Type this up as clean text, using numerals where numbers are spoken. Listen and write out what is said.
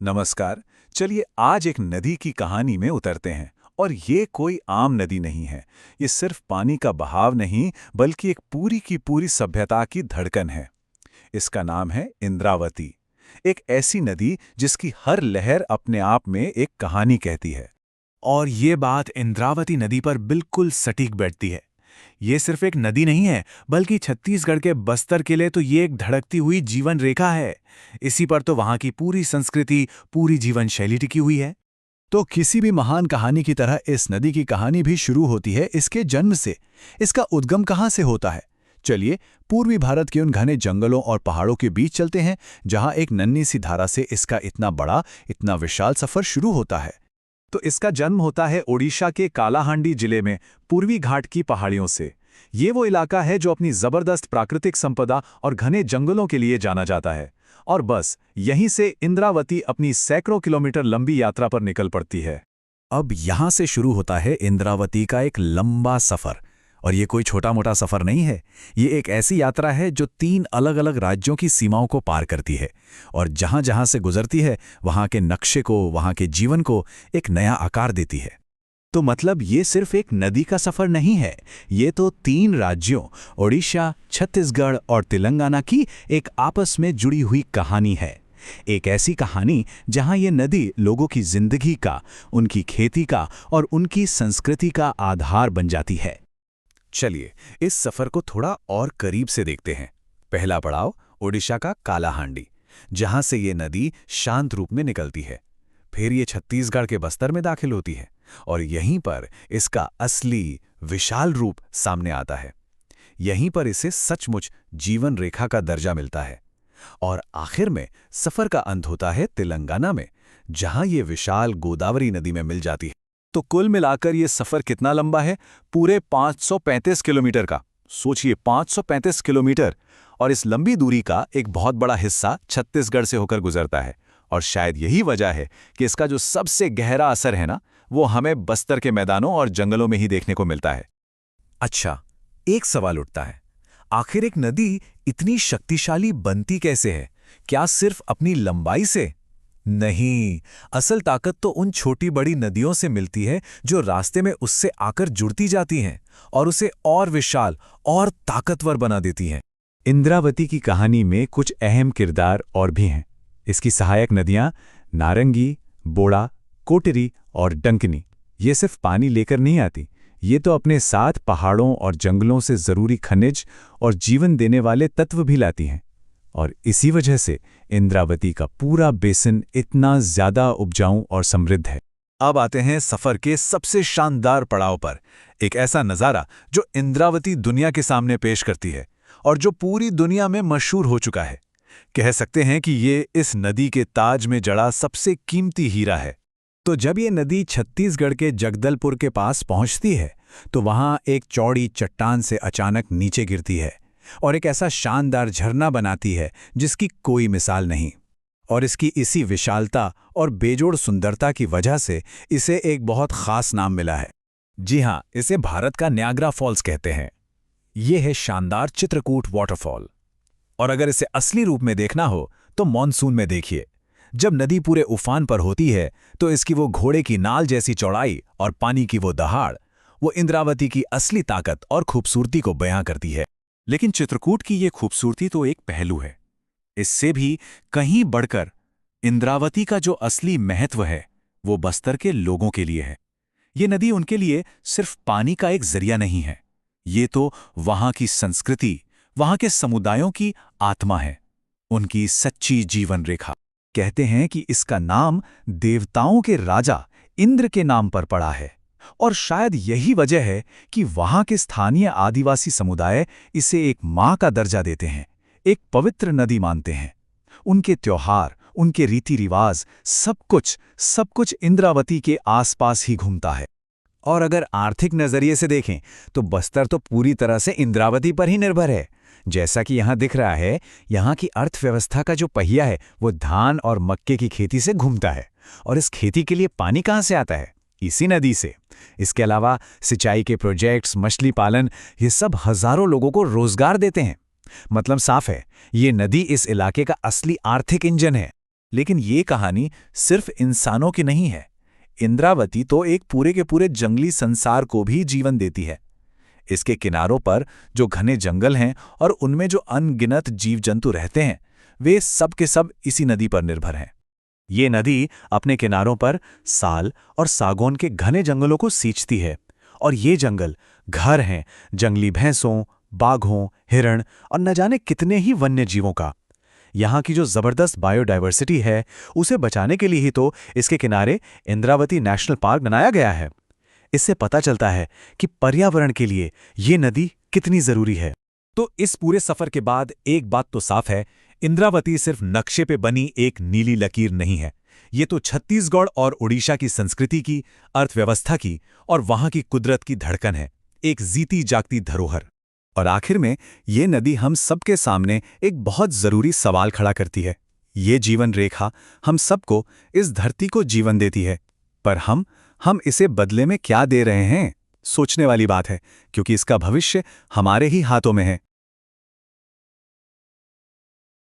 नमस्कार। चलिए आज एक नदी की कहानी में उतरते हैं। और ये कोई आम नदी नहीं है। ये सिर्फ पानी का बहाव नहीं, बल्कि एक पूरी की पूरी सभ्यता की धड़कन है। इसका नाम है इंद्रावती। एक ऐसी नदी जिसकी हर लहर अपने आप में एक कहानी कहती है। और ये बात इंद्रावती नदी पर बिल्कुल सटीक बैठती है। ये सिर्फ एक नदी नहीं है, बल्कि छत्तीसगढ़ के बस्तर के लिए तो ये एक धड़कती हुई जीवन रेखा है। इसी पर तो वहाँ की पूरी संस्कृति, पूरी जीवन शैली टिकी हुई है। तो किसी भी महान कहानी की तरह इस नदी की कहानी भी शुरू होती है इसके जन्म से। इसका उद्गम कहाँ से होता है? चलिए पूर्वी भारत के उन घने जंगलों और पहाड़ों के बीच चलते हैं, जहां एक नन्ही सी धारा से इसका इतना बड़ा, इतना विशाल सफर शुरू होता है। तो इसका जन्म होता है ओडिशा के कालाहांडी जिले में, पूर्वी घाट की पहाड़ियों से। ये वो इलाका है जो अपनी जबरदस्त प्राकृतिक संपदा और घने जंगलों के लिए जाना जाता है। और बस यहीं से इंद्रावती अपनी सैकड़ों किलोमीटर लंबी यात्रा पर निकल पड़ती है। अब यहां से शुरू होता है इंद्रावती का एक लंबा सफर। और ये कोई छोटा मोटा सफर नहीं है। ये एक ऐसी यात्रा है जो 3 अलग अलग राज्यों की सीमाओं को पार करती है। और जहां जहां से गुजरती है, वहां के नक्शे को, वहां के जीवन को एक नया आकार देती है। तो मतलब ये सिर्फ एक नदी का सफर नहीं है, ये तो 3 राज्यों ओडिशा, छत्तीसगढ़ और तेलंगाना की एक आपस में जुड़ी हुई कहानी है। एक ऐसी कहानी जहां ये नदी लोगों की जिंदगी का, उनकी खेती का और उनकी संस्कृति का आधार बन जाती है। चलिए इस सफर को थोड़ा और करीब से देखते हैं। पहला पड़ाव ओडिशा का कालाहांडी, जहां से ये नदी शांत रूप में निकलती है। फिर ये छत्तीसगढ़ के बस्तर में दाखिल होती है और यहीं पर इसका असली विशाल रूप सामने आता है। यहीं पर इसे सचमुच जीवन रेखा का दर्जा मिलता है। और आखिर में सफर का अंत होता है तेलंगाना में, जहां ये विशाल गोदावरी नदी में मिल जाती है। तो कुल मिलाकर ये सफर कितना लंबा है? पूरे 535 किलोमीटर का। सोचिए 535 किलोमीटर। और इस लंबी दूरी का एक बहुत बड़ा हिस्सा छत्तीसगढ़ से होकर गुजरता है। और शायद यही वजह है कि इसका जो सबसे गहरा असर है ना, वो हमें बस्तर के मैदानों और जंगलों में ही देखने को मिलता है। अच्छा, एक सवाल उठता है, आखिर एक नदी इतनी शक्तिशाली बनती कैसे है? क्या सिर्फ अपनी लंबाई से? नहीं, असल ताकत तो उन छोटी बड़ी नदियों से मिलती है जो रास्ते में उससे आकर जुड़ती जाती हैं और उसे और विशाल और ताकतवर बना देती हैं। इंद्रावती की कहानी में कुछ अहम किरदार और भी हैं। इसकी सहायक नदियां नारंगी, बोड़ा, कोटरी और डंकनी, ये सिर्फ पानी लेकर नहीं आती, ये तो अपने साथ पहाड़ों और जंगलों से जरूरी खनिज और जीवन देने वाले तत्व भी लाती हैं। और इसी वजह से इंद्रावती का पूरा बेसिन इतना ज्यादा उपजाऊ और समृद्ध है। अब आते हैं सफर के सबसे शानदार पड़ाव पर, एक ऐसा नज़ारा जो इंद्रावती दुनिया के सामने पेश करती है और जो पूरी दुनिया में मशहूर हो चुका है। कह सकते हैं कि ये इस नदी के ताज में जड़ा सबसे कीमती हीरा है। तो जब ये नदी छत्तीसगढ़ के जगदलपुर के पास पहुंचती है, तो वहां एक चौड़ी चट्टान से अचानक नीचे गिरती है और एक ऐसा शानदार झरना बनाती है जिसकी कोई मिसाल नहीं। और इसकी इसी विशालता और बेजोड़ सुंदरता की वजह से इसे एक बहुत खास नाम मिला है। जी हाँ, इसे भारत का न्याग्रा फॉल्स कहते हैं। ये है शानदार चित्रकूट वाटरफॉल। और अगर इसे असली रूप में देखना हो तो मॉनसून में देखिए। जब नदी पूरे उफान पर होती है तो इसकी वो घोड़े की नाल जैसी चौड़ाई और पानी की वो दहाड़, वो इंद्रावती की असली ताकत और खूबसूरती को बयां करती है। लेकिन चित्रकूट की ये खूबसूरती तो एक पहलू है। इससे भी कहीं बढ़कर इंद्रावती का जो असली महत्व है वो बस्तर के लोगों के लिए है। ये नदी उनके लिए सिर्फ पानी का एक जरिया नहीं है, ये तो वहां की संस्कृति, वहां के समुदायों की आत्मा है, उनकी सच्ची जीवन रेखा। कहते हैं कि इसका नाम देवताओं के राजा इंद्र के नाम पर पड़ा है। और शायद यही वजह है कि वहां के स्थानीय आदिवासी समुदाय इसे एक मां का दर्जा देते हैं, एक पवित्र नदी मानते हैं। उनके त्योहार, उनके रीति रिवाज, सब कुछ इंद्रावती के आसपास ही घूमता है। और अगर आर्थिक नजरिए से देखें तो बस्तर तो पूरी तरह से इंद्रावती पर ही निर्भर है। जैसा कि यहां दिख रहा है, यहां की अर्थव्यवस्था का जो पहिया है वो धान और मक्के की खेती से घूमता है। और इस खेती के लिए पानी कहां से आता है? इसी नदी से। इसके अलावा सिंचाई के प्रोजेक्ट्स, मछली पालन, ये सब हजारों लोगों को रोजगार देते हैं। मतलब साफ है, ये नदी इस इलाके का असली आर्थिक इंजन है। लेकिन ये कहानी सिर्फ इंसानों की नहीं है। इंद्रावती तो एक पूरे के पूरे जंगली संसार को भी जीवन देती है। इसके किनारों पर जो घने जंगल हैं और उनमें जो अनगिनत जीव जंतु रहते हैं, वे सब के सब इसी नदी पर निर्भर हैं। ये नदी अपने किनारों पर साल और सागौन के घने जंगलों को सींचती है, और ये जंगल घर हैं जंगली भैंसों, बाघों, हिरण और न जाने कितने ही वन्य जीवों का। यहाँ की जो जबरदस्त बायोडायवर्सिटी है, उसे बचाने के लिए ही तो इसके किनारे इंद्रावती नेशनल पार्क बनाया गया है। इससे पता चलता है कि पर्यावरण के लिए ये नदी कितनी जरूरी है। तो इस पूरे सफर के बाद एक बात तो साफ है, इंद्रावती सिर्फ नक्शे पे बनी एक नीली लकीर नहीं है। ये तो छत्तीसगढ़ और उड़ीसा की संस्कृति की, अर्थव्यवस्था की और वहां की कुदरत की धड़कन है, एक जीती जागती धरोहर। और आखिर में ये नदी हम सबके सामने एक बहुत जरूरी सवाल खड़ा करती है। ये जीवन रेखा हम सबको, इस धरती को जीवन देती है, पर हम इसे बदले में क्या दे रहे हैं? सोचने वाली बात है, क्योंकि इसका भविष्य हमारे ही हाथों में है।